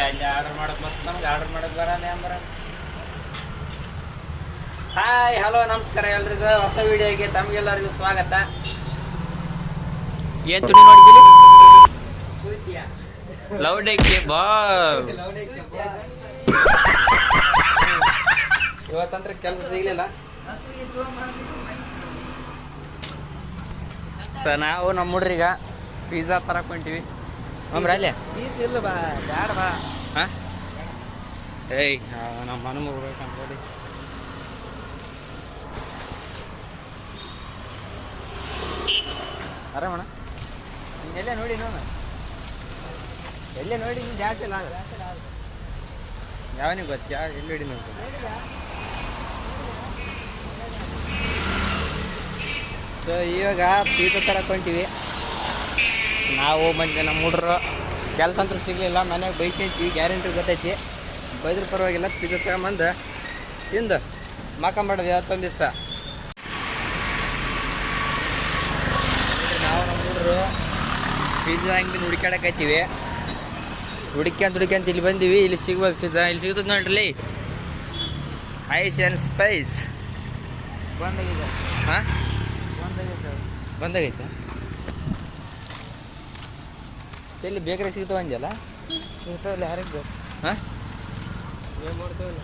ಅಲ್ಲಿ ಆರ್ಡರ್ ಮಾಡಕ್ ಮತ್ತೆ ನಮ್ಗೆ ಆರ್ಡರ್ ಮಾಡಕ್ ಬರಲ್ಲ ಅಂಬರ. ಹಾಯ್ ಹಲೋ ನಮಸ್ಕಾರ ಎಲ್ರಿಗೂ, ಹೊಸ ವಿಡಿಯೋಗೆ ತಮಗೆಲ್ಲರಿಗೂ ಸ್ವಾಗತ. ಏನ್ ತುಳಿ ನೋಡಿದ್ದೀರಿ? ಲೌಡಕ್ಕೆ ಬಾ. ಇವತ್ತಂತ್ರ ಕೆಲಸ ಸಿಗ್ಲಿಲ್ಲ ಸರ್. ನಾವು ನಮ್ಮ ಹುಡ್ರಿಗ ಪಿಜ್ಜಾ ತರಕ್ ಹೊಂಟಿವಿ. ಅಮ್ರ ಅಲ್ಲೇ ಇಲ್ಲ ಬಾ ಬ್ಯಾಡ ಬಾ. ಹಾಂ ಏಯ್ ನಮ್ಮ ಮನೆ ಹೋಗ್ಬೇಕಂತ ಹೇಳಿ ಆರಾಮಣ್ಣ. ಎಲ್ಲೇ ನೋಡಿ ನೋಡ, ಎಲ್ಲೇ ನೋಡಿ ನೀನು ಜಾಸ್ತಿ ಇಲ್ಲ ಯಾವನಿಗೆ ಗೊತ್ತು ಯಾವ ಎಲ್ಲಿ ನೋಡಿ ನೋಡಿ. ಸೊ ಇವಾಗ ಪೀಜಾ ತರಕ್ಕೆ ಹೊಂಟಿವಿ ನಾವು. ಮಂದಿ ನಮ್ಮ ಹುಡ್ರು ಕೆಲಸ ಅಂತೂ ಸಿಗಲಿಲ್ಲ, ಮನೆಯಾಗ ಬೈಸೈತಿ, ಗ್ಯಾರಂಟಿ ಗೊತ್ತೈತಿ. ಬೈದ್ರ ಪರವಾಗಿಲ್ಲ, ಪೀಜಾ ತಗೊಂಬಂದು ತಿಂದು ಮಾಕೊಂಬಾರ್ದು ಯಾವತ್ತೊಂದು ದಿವಸ. ನಾವು ನಮ್ಮ ಹುಡ್ರು ಪಿಜ್ಜಾ ಅಂಗಡಿ ಹುಡುಕಾಡಕತ್ತೀವಿ. ಹುಡುಕ್ಯಂತ ಇಲ್ಲಿ ಬಂದೀವಿ. ಇಲ್ಲಿ ಸಿಗ್ಬೋದು ಪಿಜ್ಜಾ, ಇಲ್ಲಿ ಸಿಗ್ತದೆ ನೋಡ್ರಿ. ಐಸ್ ಆ್ಯಂಡ್ ಸ್ಪೈಸ್ ಬಂದಾಗಿದೆ. ಹಾಂ ಬಂದಾಗೈತೆ. ಎಲ್ಲಿ ಬೇಕರಿ ಸಿಗ್ತಾವ ಅಂಜಲ್ಲ ಸಿಗ್ತಾವಲ್ಲ, ಯಾರಿಗೆ ಬೇಕು? ಹಾಂ ಏನು ಮಾಡ್ತಾವಲ್ಲ,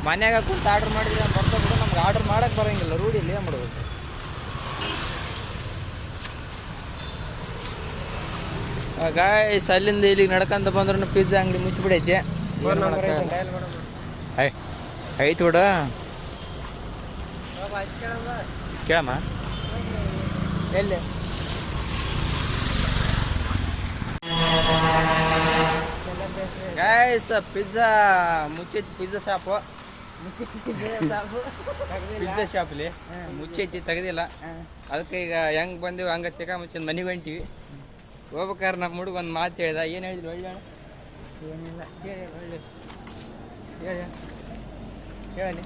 ಮನ್ಯಾಗ ಕುಂತು ಆರ್ಡ್ರ್ ಮಾಡಿದ್ರೆ ಬರ್ತಾ ಬಿಡು. ನಮ್ಗೆ ಆರ್ಡ್ರ್ ಮಾಡೋಕ್ಕೆ ಬರೋಂಗಿಲ್ಲ, ರೂಢಿಲ್ಲ. ಏನು ಮಾಡ್ಬೇಕು? ಗಾಯ್ಸ್ ಅಲ್ಲಿಂದ ಇಲ್ಲಿಗೆ ನಡ್ಕೊಂತ ಬಂದ್ರೂ ಪಿಜ್ಜಾ ಅಂಗಡಿ ಮುಚ್ಚಿಬಿಡೈತೆ. ಐತಿ ಬಿಡ, ಕೇಳಮ್ಮ ಎಲ್ಲಿ ಗಾಯ್ಸ್ ಪಿಜ್ಜಾ ಮುಚ್ಚೈತಿ. ಪಿಜ್ಜಾ ಶಾಪು ಪಿಜ್ಜಾ ಶಾಪ್ಲಿ ಮುಚ್ಚೈತಿ, ತೆಗ್ದಿಲ್ಲ. ಅದಕ್ಕೆ ಈಗ ಹೆಂಗೆ ಬಂದೀವಿ ಹಂಗೆ ತೆಗ ಮುಚ್ಚಿಂದ ಮನೆಗೆ ಹೊಂಟೀವಿ. ಹೋಗ್ಬೇಕಾದ್ರೆ ನಮ್ಮ ಹುಡುಗ ಒಂದು ಮಾತು ಹೇಳ್ದ. ಏನು ಹೇಳಿದ್ವಿ ಒಳ್ಳೆ? ಏನಿಲ್ಲ, ಹೇಳಿ ಹೇಳಿ.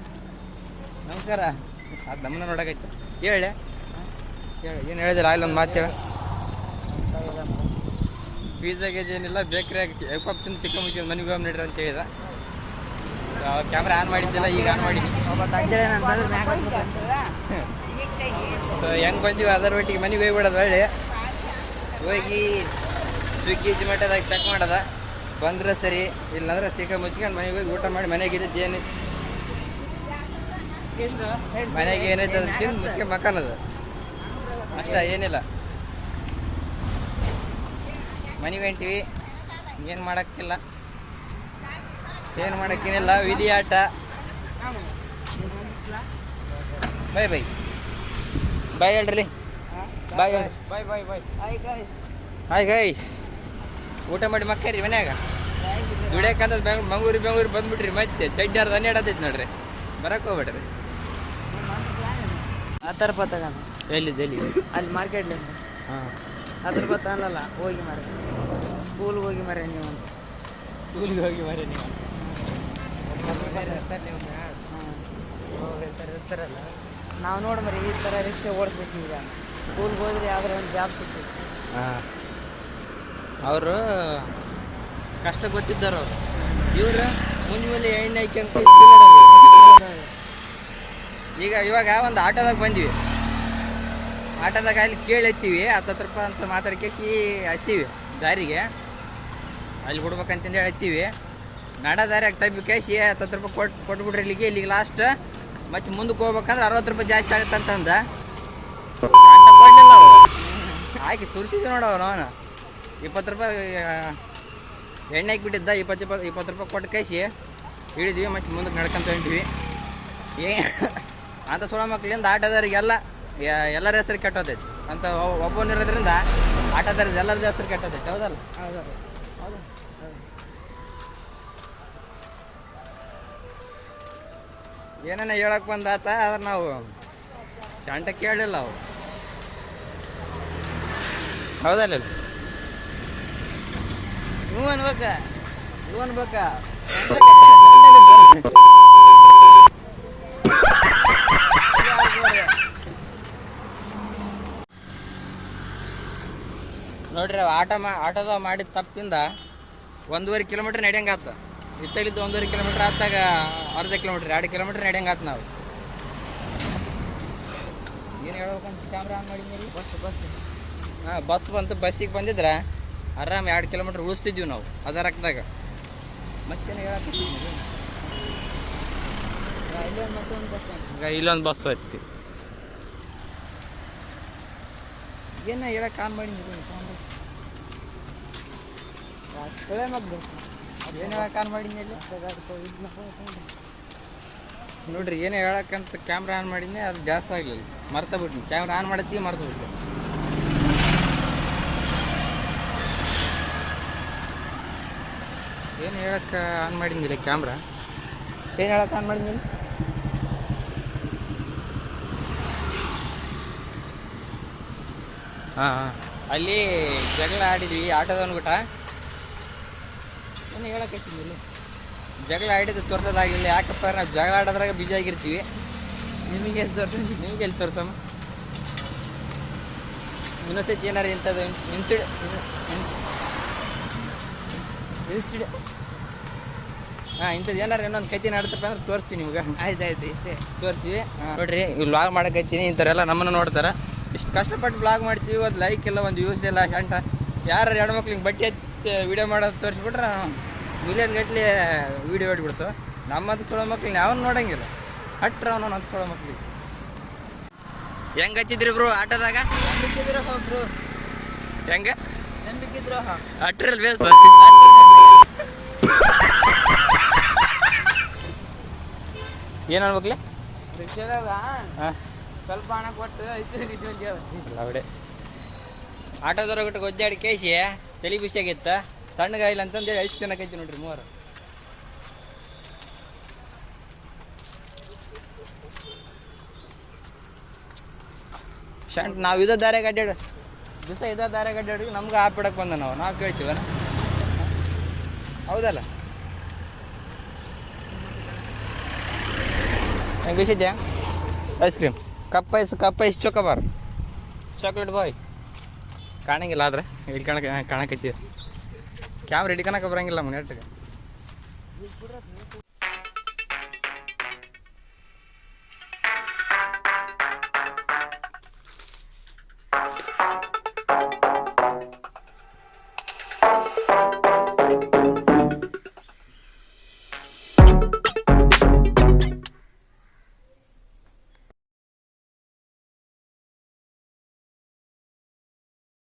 ನಮಸ್ಕಾರ. ಅದು ನಮ್ಮನ್ನ ನೋಡಕೈತೆ. ಹೇಳಿ ಏನು ಹೇಳಿದಿಲ್ಲ ಅಲ್ಲಿ ಒಂದು ಮಾತು ಹೇಳ. ಪಿಜ್ಜಾ ಗೀಜ್ ಏನಿಲ್ಲ, ಬೇಕ್ರಿಯಾಗಿ ಎಪ್ಪತ್ತು ತಿಂದು ಚಿಕ್ಕ ಮುಚ್ಚಿ ಮನೆಗೆ ಹೋಗಿ ನಡ್ರಿ ಅಂತ ಹೇಳಿದ. ಕ್ಯಾಮ್ರಾ ಆನ್ ಮಾಡಿದ್ದಿಲ್ಲ, ಈಗ ಆನ್ ಮಾಡಿದ್ವಿ. ಸೊ ಹೆಂಗೆ ಬಂದೀವಿ ಅದರ ಒಟ್ಟಿಗೆ ಮನೆಗೆ ಹೋಗ್ಬಿಡೋದು. ಒಳ್ಳೆ ಹೋಗಿ ಸ್ವಿಗ್ಗಿ ಝೊಮ್ಯಾಟೋದಾಗ ಚೆಕ್ ಮಾಡೋದ, ಬಂದ್ರೆ ಸರಿ, ಇಲ್ಲಾಂದ್ರೆ ಚಿಕ್ಕ ಮುಚ್ಕೊಂಡು ಮನೆಗೆ ಹೋಗಿ ಊಟ ಮಾಡಿ ಮನೆಗಿದ್ದು ಏನೈತೆ ಮನೆಗೆ ಏನೈತೆ ಅದು ತಿಂದು ಮುಚ್ಕೊಂಡು ಮಕ್ಕನದು ಅಷ್ಟ, ಏನಿಲ್ಲ. ಮನೆಗೆ ಹೊಂಟೀವಿ, ಏನು ಮಾಡೋಕ್ಕಿಲ್ಲ, ಏನು ಮಾಡೋಕ್ಕೇನಿಲ್ಲ. ವಿಧಿ ಆಟ. ಬೈ ಬೈ ಬಾಯ್ ಹೇಳ್ರಿ. ಬಾಯ್ ಹೇಳ್ರಿ. ಬಾಯ್ ಬಾಯ್ ಬಾಯ್. ಹಾಯ್ ಗೈಸ್, ಊಟ ಮಾಡಿ ಮಕ್ಕರಿ ಮನ್ಯಾಗ. ದುಡಿಯಕ್ಕಂತ ಮಂಗಳೂರು ಬಂದ್ಬಿಟ್ರಿ. ಮತ್ತೆ ಚಡ್ಡಾರ್ದು 12 ಆತೈತಿ ನೋಡ್ರಿ, ಬರಕ್ಕೆ ಹೋಗ್ಬೇಡ್ರಿ. ಆ ಥರ ತಗೋಣ. ಎಲ್ಲಿ ಅಲ್ಲಿ ಮಾರ್ಕೆಟ್ಲಿ ಹಾಂ 10 ರೂಪಾಯಿ ತಗೊಳ್ಳಲ್ಲ. ಹೋಗಿ ಮಾರಿ, ಸ್ಕೂಲ್ಗೆ ಹೋಗಿ ಮಾರಿ ನೀವು ಅಂತ. ಸ್ಕೂಲಿಗೆ ಹೋಗಿ ಮಾರಿ ನೀವು. ಇರ್ತಾರಲ್ಲ, ನಾವು ನೋಡಿ ಮರಿ ಈ ಥರ ರಿಕ್ಷಾ ಓಡಿಸ್ಬೇಕು. ಈಗ ಸ್ಕೂಲ್ಗೆ ಹೋದ್ರೆ ಯಾವ್ದಾರ ಒಂದು ಜಾಬ್ ಸಿಗ್ತೈತಿ. ಹಾಂ, ಅವರು ಕಷ್ಟ ಗೊತ್ತಿದ್ದಾರೆ. ಅವರು ಇವರು ಮುಂಜಾನೆ ಎಣ್ಣೆ ಹಾಕ್ಯಂತ ಇವಾಗ ಒಂದು ಆಟೋದಾಗ ಬಂದ್ವಿ. ಆಟೋದಾಗ ಅಲ್ಲಿ ಕೇಳಿ ಹತ್ತೀವಿ. 10 ರೂಪಾಯಿ ಅಂತ ಮಾತಾಡ್ಕೇಸಿ ಹತ್ತೀವಿ ದಾರಿಗೆ. ಅಲ್ಲಿ ಬಿಡ್ಬೇಕಂತಂದೇಳಿ ಹತ್ತೀವಿ. ನಡ ದಾರಿಯಾಗ ತಬ್ಬಿ ಕೇಸಿ 10 ರೂಪಾಯಿ ಕೊಟ್ಬಿಟ್ರಿ ಇಲ್ಲಿಗೆ ಲಾಸ್ಟ್. ಮತ್ತು ಮುಂದಕ್ಕೆ ಹೋಗ್ಬೇಕಂದ್ರೆ 60 ರೂಪಾಯಿ ಜಾಸ್ತಿ ಆಗುತ್ತಂತಂದ. ಆಟ ಕೊಡಲಿಲ್ಲ ಅವು, ಹಾಕಿ ತುರ್ಸಿದ್ವಿ ನೋಡವ. ಅವನು 20 ರೂಪಾಯಿ ಎಣ್ಣೆ ಹಾಕಿಬಿಟ್ಟಿದ್ದ. 20 ರೂಪಾಯಿ ಕೊಟ್ಟು ಕೈಸಿ ಹಿಡಿದ್ವಿ. ಮತ್ತು ಮುಂದಕ್ಕೆ ನಡ್ಕೊಂತ ಹೊಂಟಿವಿ. ಅಂತ ಸುಳ ಮಕ್ಳಿಂದ ಆಟೋದವ್ರಿಗೆಲ್ಲ ಎಲ್ಲರ ಹೆಸರು ಕೆಟ್ಟೋತೈತಿ ಅಂತ ಒಬ್ಬನಿರೋದ್ರಿಂದ ಆಟೋದವ್ರದ್ದು ಎಲ್ಲರದ್ದು ಹೆಸರು ಕೆಟ್ಟೋತೈತಿ. ಹೌದಲ್ಲ? ಹೌದು. ಏನೇನ ಹೇಳಕ್ಕೆ ಬಂದಾತ, ಆದ್ರೆ ನಾವು ಶಾಂಟ ಕೇಳಲಿಲ್ಲ ಅವು. ಹೌದಲ್ಲ? ಹ್ಞೂ ಅನ್ಬೇಕಾ? ನೋಡ್ರಿ ಆಟೋದ ಮಾಡಿದ ತಪ್ಪಿಂದ 1.5 ಕಿಲೋಮೀಟ್ರ್ ನಡೆಯಂಗಾತ. ಇತ್ತಲಿದ್ದು 1.5 ಕಿಲೋಮೀಟ್ರ್ ಆತಾಗ ಅರ್ಧ ಕಿಲೋಮೀಟ್ರ್ 2 ಕಿಲೋಮೀಟ್ರ್ ನಡೆಯಂಗಾತ ನಾವು. ಏನು ಹೇಳ್ಬೇಕಂತ ಕ್ಯಾಮ್ರಾ ಆನ್ ಮಾಡಿದ್ಮೇಲೆ ಬಸ್ ಬಂತು. ಬಸ್ಸಿಗೆ ಬಂದಿದ್ರೆ ಆರಾಮ್ 2 ಕಿಲೋಮೀಟ್ರ್ ಉಳಿಸ್ತಿದ್ವಿ ನಾವು ಅದ ರಕ್ತದಾಗ. ಮತ್ತೇನು ಹೇಳಕ್ಕೆ ಇಲ್ಲೊಂದು ಬಸ್ ಐತಿ. ಏನು ಹೇಳಕ್ಕೆ ಆನ್ ಮಾಡಿ ಏನು ಹೇಳಕ್ಕೆ ಆನ್ ಮಾಡಿದ್ನಿ ನೋಡ್ರಿ. ಏನು ಹೇಳಕ್ಕಂತ ಕ್ಯಾಮ್ರಾ ಆನ್ ಮಾಡಿದ್ನಿ, ಅದು ಜಾಸ್ತಿ ಆಗಲಿಲ್ಲ, ಮರ್ತ ಬಿಟ್ನಿ. ಕ್ಯಾಮ್ರಾ ಆನ್ ಮಾಡತ್ತೀವಿ ಮರ್ತು ಬಿಟ್ಟು. ಏನು ಹೇಳಕ್ಕೆ ಆನ್ ಮಾಡಿದ್ನಿಲ್ಲ ಕ್ಯಾಮ್ರಾ. ಏನು ಹೇಳಕ್ಕೆ ಆನ್ ಮಾಡಿದ್ನಿಲ್ಲ. ಹಾಂ ಅಲ್ಲಿ ಜಗಳ ಆಡಿದ್ವಿ ಆಟೋದವನು ಬಿಟ್ಟ. ಏನು ಹೇಳಕ್ಕೆ ಇಲ್ಲಿ ಜಗಳ ಆಡಿದ್ದು ತೋರ್ಸೋದಾಗಿಲ್ಲ. ಯಾಕಪ್ಪ ನಾವು ಜಗಳ ಆಡೋದ್ರಾಗ ಬಿಜಿ ಆಗಿರ್ತೀವಿ. ನಿಮಗೆ ಎಲ್ಲಿ ತೋರ್ಸಮ್ಮ. ಇನ್ನೊಂದ್ಸತಿ ಏನಾರು ಇಂಥದ್ದು ಇಂಥದ್ದು ಏನಾರು ಇನ್ನೊಂದು ಕೈತಿ ನಡ್ತಪ್ಪ ಅಂದ್ರೆ ತೋರಿಸ್ತೀನಿ ನಿಮ್ಗೆ. ಆಯ್ತು ಇಷ್ಟೇ ತೋರಿಸ್ತೀವಿ. ನೋಡ್ರಿ ಇಲ್ಲಿ ವ್ಲಾಗ್ ಮಾಡಕೈತೀನಿ. ಇಂಥವ್ರೆಲ್ಲ ನಮ್ಮನ್ನು ನೋಡ್ತಾರೆ. ಇಷ್ಟು ಕಷ್ಟಪಟ್ಟು ವ್ಲಾಗ್ ಮಾಡ್ತೀವಿ. ಒಂದು ಲೈಕ್ ಇಲ್ಲ, ಒಂದು ವ್ಯೂಸ್ ಇಲ್ಲ. ಶಂಟ ಯಾರು ಹೆಣ್ಮಕ್ಳು ಹಿಂಗೆ ಬಟ್ಟೆ ಹಚ್ಚಿ ವೀಡಿಯೋ ಮಾಡೋದು ತೋರಿಸ್ಬಿಟ್ರೆ ಮಿಲಿಯನ್ ಗಟ್ಟಲೆ ವೀಡಿಯೋ ಹೊಡ್ಬಿಡ್ತು. ನಮ್ಮದು ಸೊಳ ಮಕ್ಳಿಗೆ ಯಾವನು ನೋಡಂಗಿಲ್ಲ. ಹಟ್ರ ಅವನು ಅದು ಸೊಳ ಮಕ್ಳಿಗೆ. ಹೆಂಗೆ ಹಚ್ಚಿದ್ರಿ ಬ್ರೋ ಆಟೋದಾಗ? ಬ್ರೋ ಹೆಂಗೆ ನಂಬಿಕಿದ್ರು ಅಟ್ರಲ್ಲಿ ಬೇಸ ಏನು ಅನ್ಬೇಕಲೆ ರಿಕ್ಷಾದಾಗ ಹಾಂ ಸ್ವಲ್ಪ ಹಣ ಕೊಟ್ಟು ಅವಡೆ ಆಟೋದವ್ರ ಬಿಟ್ಟು ಒದ್ದಾಡಿ ಕೇಸಿ ತಲೆ ಬಿಸಿಯಾಗಿತ್ತ. ತಣ್ಣಗಾಯಿಲ್ಲ ಅಂತಂದೇಳಿ ಐಸ್ ತಿನ್ನಕೈತಿ ನೋಡ್ರಿ ಮೂವರು. ಶಂಟ್ ನಾವು ಇದೇ ದಾರ್ಯಾಗ ಅಡ್ಡಾಡು ದಿವಸ ಇದೇ ದಾರ್ಯಾಗ ಅಡ್ಡಾಡಿ ನಮ್ಗೆ ಬಿಡಕ್ಕೆ ಬಂದ ನಾವು ಕೇಳ್ತೀವನ. ಹೌದಲ್ಲ? ಹೆಂಗೆ ಬಿಸಿದ್ಯಾ ice cream? Cup ice chocobar chocolate boy. ಕಾಣಂಗಿಲ್ಲ ಆದ್ರೆ ಇಲ್ಲಿ ಕಾಣಕೈತಿ. ಕ್ಯಾಮ್ರಾ ಹಿಡ್ಕೊಳಕ್ಕೆ ಬರಂಗಿಲ್ಲ ನೆಟ್ಟಿಗೆ.